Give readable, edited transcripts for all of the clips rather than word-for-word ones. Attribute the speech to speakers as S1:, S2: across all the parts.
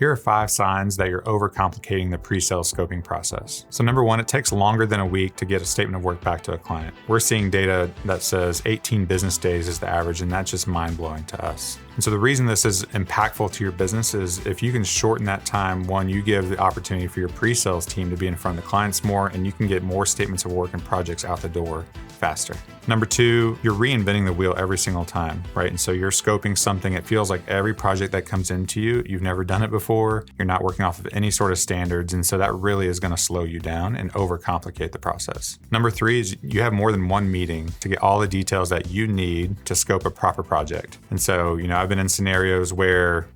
S1: Here are 5 signs that you're overcomplicating the pre-sales scoping process. So number 1, it takes longer than a week to get a statement of work back to a client. We're seeing data that says 18 business days is the average, and that's just mind-blowing to us. And so the reason this is impactful to your business is if you can shorten that time, 1, you give the opportunity for your pre-sales team to be in front of the clients more, and you can get more statements of work and projects out the door faster. Number 2, you're reinventing the wheel every single time, right? And so you're scoping something. It feels like every project that comes into you, you've never done it before. You're not working off of any sort of standards. And so that really is going to slow you down and overcomplicate the process. Number 3 is you have more than one meeting to get all the details that you need to scope a proper project. And so, I've been in scenarios where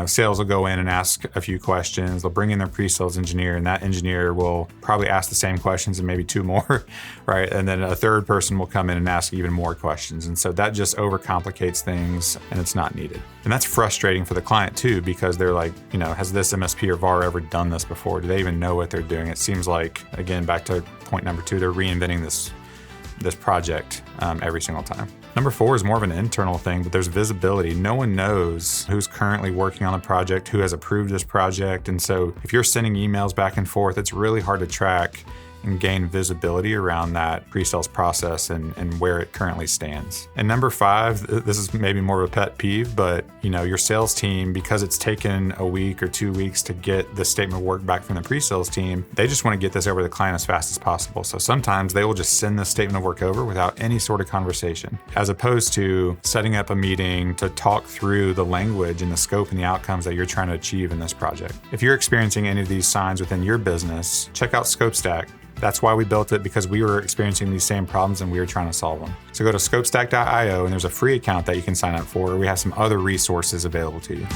S1: sales will go in and ask a few questions. They'll bring in their pre-sales engineer, and that engineer will probably ask the same questions and maybe 2 more, right? And then a third person will come in and ask even more questions. And so that just overcomplicates things, and it's not needed. And that's frustrating for the client too, because they're like, has this MSP or VAR ever done this before? Do they even know what they're doing? It seems like, again, back to point number 2, they're reinventing this project every single time. Number 4 is more of an internal thing, but there's visibility. No one knows who's currently working on the project, who has approved this project. And so if you're sending emails back and forth, it's really hard to track and gain visibility around that pre-sales process and where it currently stands. And number 5, this is maybe more of a pet peeve, but your sales team, because it's taken a week or 2 weeks to get the statement of work back from the pre-sales team, they just want to get this over to the client as fast as possible. So sometimes they will just send the statement of work over without any sort of conversation, as opposed to setting up a meeting to talk through the language and the scope and the outcomes that you're trying to achieve in this project. If you're experiencing any of these signs within your business, check out Scopestack. That's why we built it, because we were experiencing these same problems and we were trying to solve them. So go to scopestack.io, and there's a free account that you can sign up for. We have some other resources available to you.